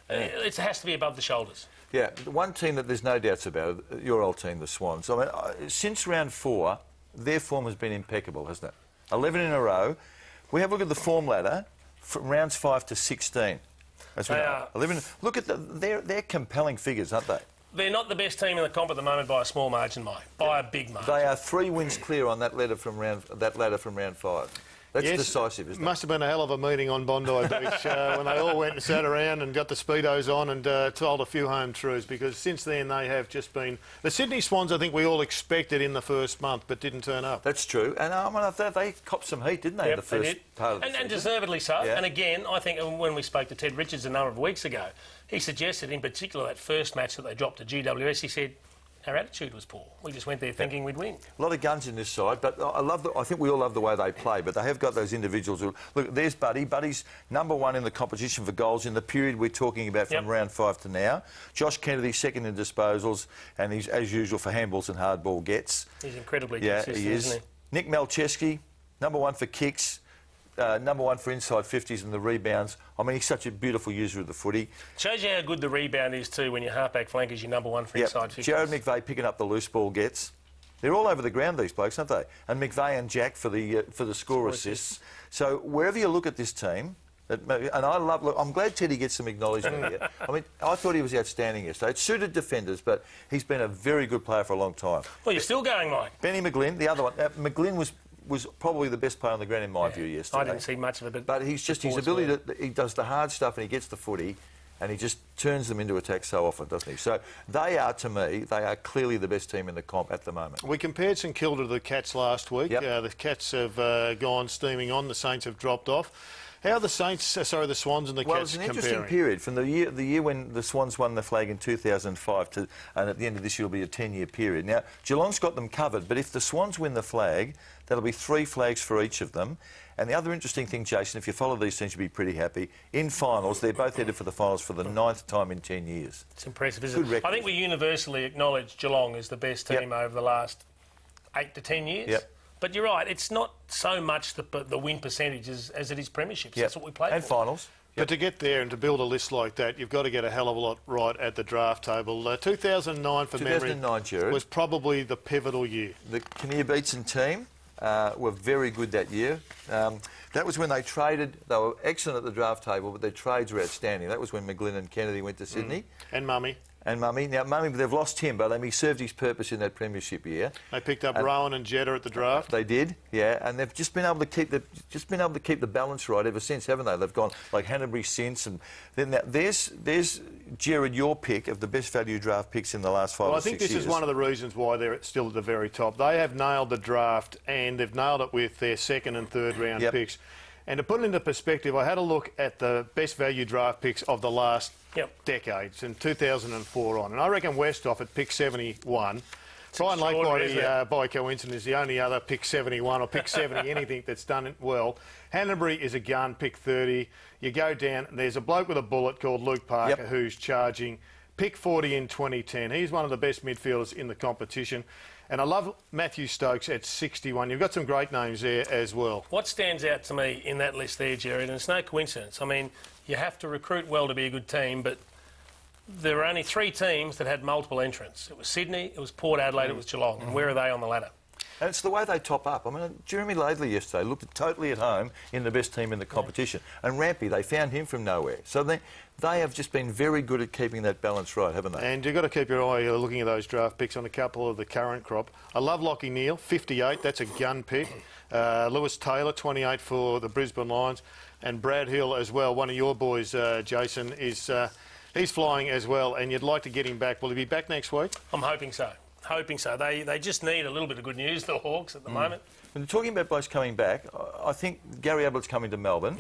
It has to be above the shoulders. Yeah, the one team that there's no doubts about, your old team, the Swans. I mean, since round 4, their form has been impeccable, hasn't it? 11 in a row. We have a look at the form ladder from rounds 5 to 16. As we know. 11. Look at they're compelling figures, aren't they? They're not the best team in the comp at the moment by a small margin, Mike. By a big margin. They are 3 wins clear on that ladder from round 5. That's decisive, isn't it? Must have been a hell of a meeting on Bondi Beach when they all went and sat around and got the speedos on and told a few home truths, because since then they have just been... The Sydney Swans, I think we all expected in the first month, but didn't turn up. That's true. And I thought they copped some heat, didn't they, in the first part of the season? And deservedly so. Yeah. And again, I think when we spoke to Ted Richards a number of weeks ago, he suggested in particular that first match that they dropped to GWS, he said, our attitude was poor. We just went there thinking we'd win. A lot of guns in this side, but I think we all love the way they play, but they have got those individuals who... Look, there's Buddy. Buddy's #1 in the competition for goals in the period we're talking about from round 5 to now. Josh Kennedy, second in disposals, and he's, as usual, for handballs and hardball gets. He's incredibly consistent, he is. Isn't he? Nick Malcheski, #1 for kicks, #1 for inside 50s and the rebounds. I mean, he's such a beautiful user of the footy. Shows you how good the rebound is too when your halfback flank is your #1 for inside 50s. Jared McVeigh picking up the loose ball gets. They're all over the ground, these blokes, aren't they? And McVeigh and Jack for the score assists. So wherever you look at this team, and I'm glad Teddy gets some acknowledgement here. I mean, I thought he was outstanding yesterday. It suited defenders, but he's been a very good player for a long time. Well, you're still going, Mike. Benny McGlynn, the other one. McGlynn was probably the best player on the ground in my view yesterday. I didn't see much of it, but he's just his ability to... He does the hard stuff and he gets the footy and he just turns them into attack so often, doesn't he? So they are, to me, they are clearly the best team in the comp at the moment. We compared St Kilda to the Cats last week. The Cats have gone steaming on. The Saints have dropped off. How are the the Swans and the Cats comparing? Well, it's an interesting period. From the year when the Swans won the flag in 2005 and at the end of this year will be a 10-year period. Now, Geelong's got them covered, but if the Swans win the flag, that'll be 3 flags for each of them. And the other interesting thing, Jason, if you follow these teams, you'll be pretty happy. In finals, they're both headed for the finals for the 9th time in 10 years. It's impressive, isn't it? I think we universally acknowledge Geelong as the best team over the last 8 to 10 years. But you're right, it's not so much the win percentage as it is premierships. That's what we play for. And finals. But to get there and to build a list like that, you've got to get a hell of a lot right at the draft table. 2009, for memory, Jared, was probably the pivotal year. The Kinnear Beatson team were very good that year. That was when they traded. They were excellent at the draft table, but their trades were outstanding. That was when McGlynn and Kennedy went to Sydney. And Mummy. And Mummy. Now, Mummy, they've lost him, but he served his purpose in that premiership year. They picked up Rowan and Jetta at the draft. They did, and they've just been able to keep the balance right ever since, haven't they? They've gone like Hanbury since, and then there's Gerard, your pick of the best value draft picks in the last 5 or 6 years. I think this is one of the reasons why they're still at the very top. They have nailed the draft, and they've nailed it with their 2nd and 3rd round picks. And to put it into perspective, I had a look at the best value draft picks of the last decades, in 2004 on. And I reckon Westhoff at pick 71. Brian Lakebody, by coincidence, is the only other pick 71 or pick 70, anything that's done it well. Hanbury is a gun, pick 30. You go down, there's a bloke with a bullet called Luke Parker who's charging pick 40 in 2010. He's one of the best midfielders in the competition. And I love Matthew Stokes at 61. You've got some great names there as well. What stands out to me in that list there, Gerard, and it's no coincidence. I mean, you have to recruit well to be a good team, but there were only 3 teams that had multiple entrants. It was Sydney, it was Port Adelaide, it was Geelong. And where are they on the ladder? And it's the way they top up. I mean, Jeremy Laidley yesterday looked totally at home in the best team in the competition. And Rampy, they found him from nowhere. So they have just been very good at keeping that balance right, haven't they? And you've got to keep your eye looking at those draft picks on a couple of the current crop. I love Lachie Neale, 58. That's a gun pick. Lewis Taylor, 28 for the Brisbane Lions. And Brad Hill as well, one of your boys, Jason, is he's flying as well. And you'd like to get him back. Will he be back next week? I'm hoping so. Hoping so. They just need a little bit of good news, the Hawks, at the moment. When talking about blokes coming back, I think Gary Ablett's coming to Melbourne.